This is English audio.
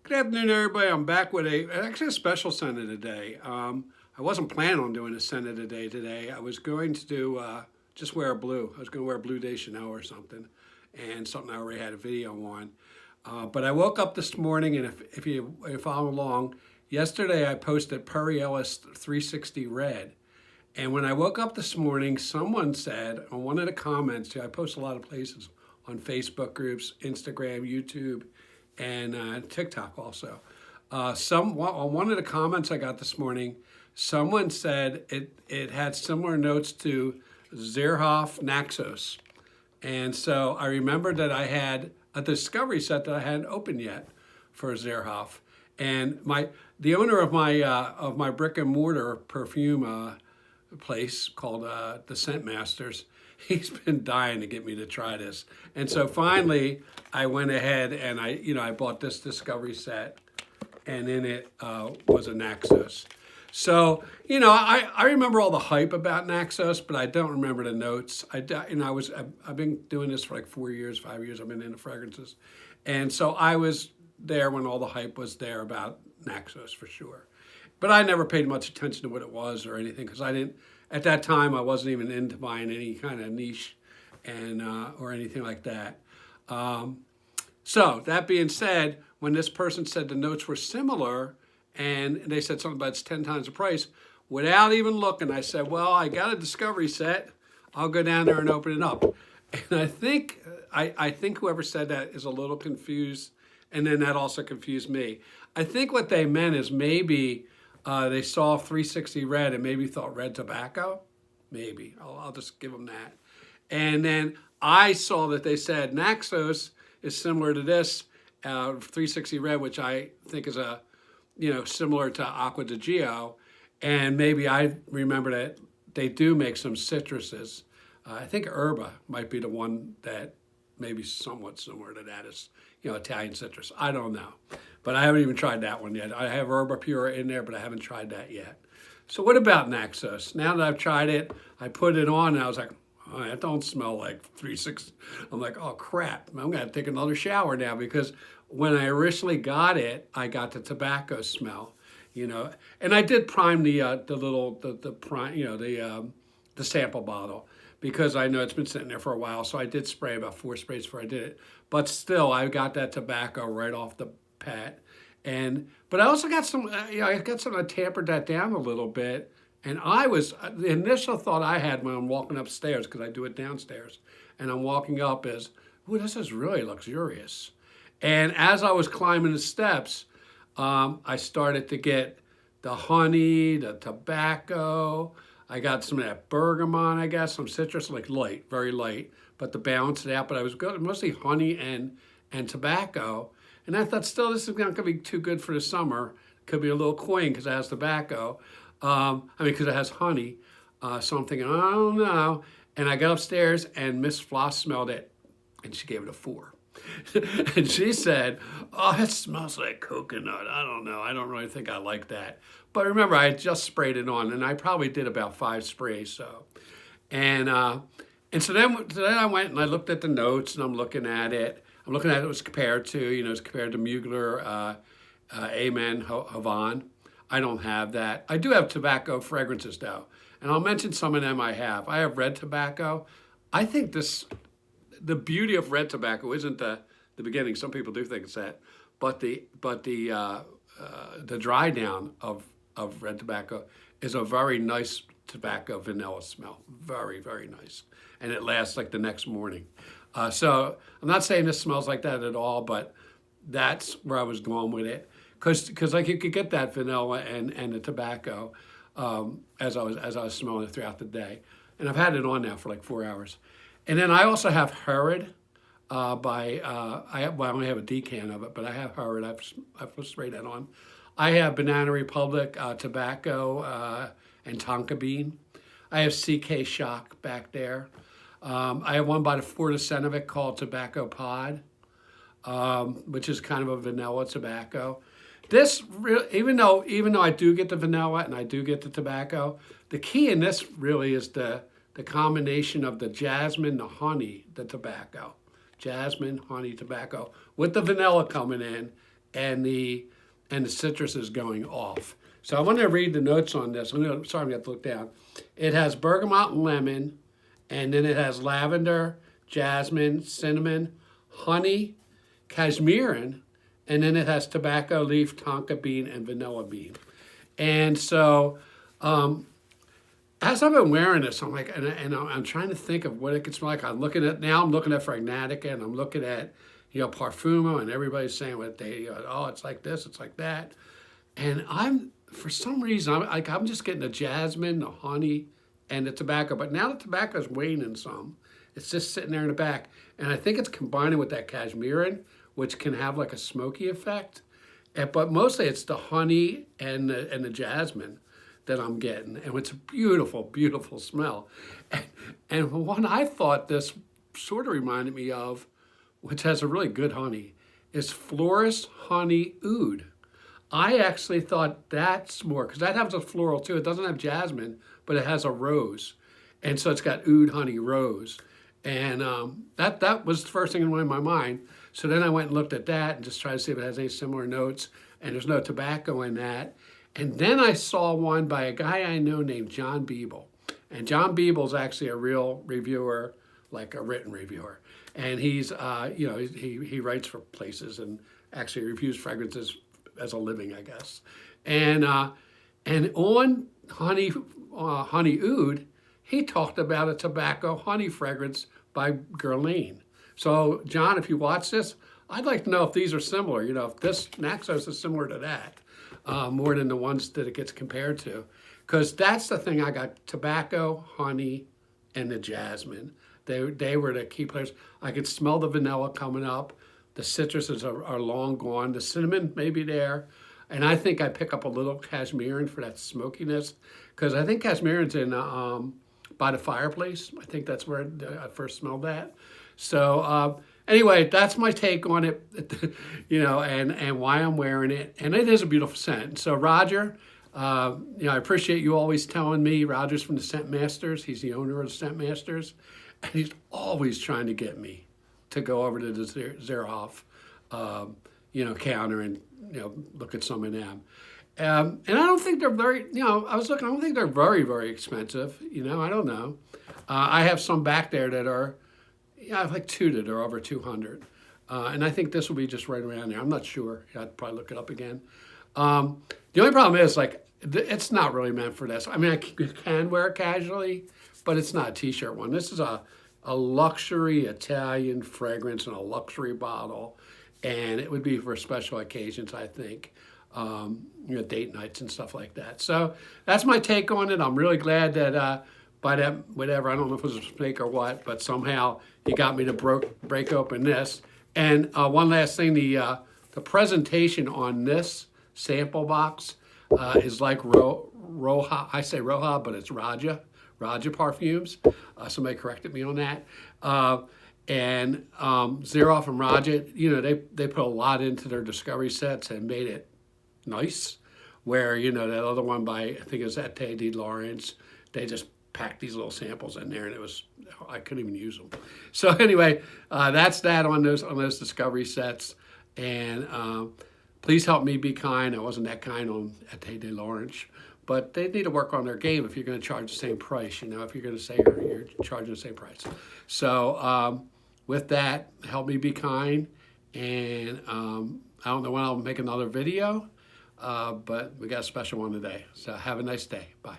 Good afternoon, everybody. I'm back with actually a special Senate today. I wasn't planning on doing a Senate today. I was going to do just wear blue. I was going to wear a blue de Chanel or something, and something I already had a video on. But I woke up this morning, and if you follow along, yesterday I posted Perry Ellis 360 Red. And when I woke up this morning, someone said on one of the comments, I post a lot of places on Facebook groups, Instagram, YouTube, and TikTok also. On one of the comments I got this morning, someone said it had similar notes to Xerjoff Naxos. And so I remembered that I had a Discovery set that I hadn't opened yet for Xeroff. And the owner of my brick and mortar perfume place called the Scent Masters, he's been dying to get me to try this. And so finally I went ahead and I bought this Discovery set, and in it was a Naxos. So, I remember all the hype about Naxos, but I don't remember the notes. I've been doing this for like 4 years, 5 years. I've been into fragrances. And so I was there when all the hype was there about Naxos for sure. But I never paid much attention to what it was or anything, because at that time, I wasn't even into buying any kind of niche or anything like that. So that being said, when this person said the notes were similar, and they said something about it's 10 times the price, without even looking, I said, well, I got a Discovery set. I'll go down there and open it up. And I think whoever said that is a little confused, and then that also confused me. I think what they meant is maybe they saw 360 Red and maybe thought red tobacco. Maybe. I'll just give them that. And then I saw that they said Naxos is similar to this 360 Red, which I think is similar to Aqua di Gio. And maybe I remember that they do make some citruses. I think Herba might be the one that maybe somewhat similar to that is, Italian citrus. I don't know. But I haven't even tried that one yet. I have Herba Pura in there, but I haven't tried that yet. So what about Naxos? Now that I've tried it, I put it on and I was like, oh, that don't smell like 360. I'm like, oh crap, I'm gonna take another shower now, because when I originally got it, I got the tobacco smell, and I did prime the sample bottle, because I know it's been sitting there for a while. So I did spray about 4 sprays before I did it, but still I got that tobacco right off the pat. But I also got some, I got something that tampered that down a little bit. And the initial thought I had when I'm walking upstairs, because I do it downstairs, and I'm walking up is, ooh, this is really luxurious. And as I was climbing the steps, I started to get the honey, the tobacco. I got some of that bergamot, I guess, some citrus, like light, very light, but to balance it out. But I was good, mostly honey and tobacco. And I thought, still, this is not going to be too good for the summer. Could be a little cloying because it has tobacco. Because it has honey. So I'm thinking, I don't know. And I got upstairs, and Miss Floss smelled it, and she gave it a 4. And she said, oh, it smells like coconut. I don't know. I don't really think I like that. But remember, I had just sprayed it on, and I probably did about 5 sprays. So then I went and I looked at the notes, and I'm looking at it. I'm looking at it was compared to, it's compared to Mugler, Amen, Havon. I don't have that. I do have tobacco fragrances, though. And I'll mention some of them I have. I have red tobacco. I think the beauty of red tobacco isn't the beginning. Some people do think it's that. But the dry down of red tobacco is a very nice tobacco vanilla smell. Very, very nice. And it lasts like the next morning. So I'm not saying this smells like that at all, but that's where I was going with it. Because like you could get that vanilla and the tobacco as I was smelling it throughout the day. And I've had it on now for like 4 hours. And then I also have Herod I only have a decan of it, but I have Herod. I've sprayed that on. I have Banana Republic tobacco and Tonka bean. I have CK Shock back there. I have one by the Fortisenovic called Tobacco Pod, which is kind of a vanilla tobacco. This really, even though I do get the vanilla and I do get the tobacco, the key in this really is the combination of the jasmine, the honey, the tobacco. Jasmine, honey, tobacco, with the vanilla coming in, and the citrus is going off. So I want to read the notes on this. Sorry, I'm going to have to look down. It has bergamot and lemon, and then it has lavender, jasmine, cinnamon, honey, casmeran, and then it has tobacco leaf, tonka bean, and vanilla bean. And so as I've been wearing this, I'm like, and I'm trying to think of what it could smell like. I'm looking at Fragnatica, and I'm looking at, Parfumo, and everybody's saying what they, oh, it's like this, it's like that. And for some reason, I'm just getting the jasmine, the honey, and the tobacco. But now the tobacco's waning some. It's just sitting there in the back. And I think it's combining with that casmeran, which can have like a smoky effect. But mostly it's the honey and the jasmine that I'm getting. And it's a beautiful, beautiful smell. And one I thought this sort of reminded me of, which has a really good honey, is Florist Honey Oud. I actually thought that's more, because that has a floral too. It doesn't have jasmine, but it has a rose. And so it's got oud, honey, rose. And that was the first thing that went in my mind. So then I went and looked at that and just tried to see if it has any similar notes. And there's no tobacco in that. And then I saw one by a guy I know named John Biebel. And John Biebel's actually a real reviewer, like a written reviewer. And he's, he writes for places and actually reviews fragrances as a living, I guess. And on Honey Oud, he talked about a tobacco honey fragrance by Guerlain. So John, if you watch this, I'd like to know if these are similar. If this Naxos is similar to that, more than the ones that it gets compared to. Because that's the thing I got: tobacco, honey, and the jasmine. They were the key players. I could smell the vanilla coming up. The citruses are long gone. The cinnamon may be there. And I think I pick up a little casmeran for that smokiness. Because I think casmeran's in by the fireplace. I think that's where I first smelled that. So anyway, that's my take on it, and why I'm wearing it. And it is a beautiful scent. So Roger, I appreciate you always telling me. Roger's from the Scent Masters. He's the owner of the Scent Masters. And he's always trying to get me to go over to the Xeroff, counter and, look at some of them. And I don't think they're very, I don't think they're very, very expensive. I don't know. I have some back there that are, I have like two that are over 200. And I think this will be just right around there. I'm not sure. I'd probably look it up again. The only problem is, it's not really meant for this. I mean, I can wear it casually, but it's not a t-shirt one. This is a luxury Italian fragrance in a luxury bottle, and it would be for special occasions, I think, date nights and stuff like that. So that's my take on it. I'm really glad that by that, whatever, I don't know if it was a mistake or what, but somehow you got me to break open this. And one last thing, the presentation on this sample box is like Roja. I say Roja, but it's Raja Parfums. Somebody corrected me on that. And Xeroff and Raja, they put a lot into their discovery sets and made it nice. Where, that other one by, I think it was Ete de Lawrence, they just packed these little samples in there, and I couldn't even use them. So anyway, that's that on those discovery sets. And please help me be kind. I wasn't that kind on Ete de Lawrence. But they need to work on their game if you're going to charge the same price, if you're going to say you're charging the same price. So with that, help me be kind. And I don't know when I'll make another video, but we got a special one today. So have a nice day. Bye.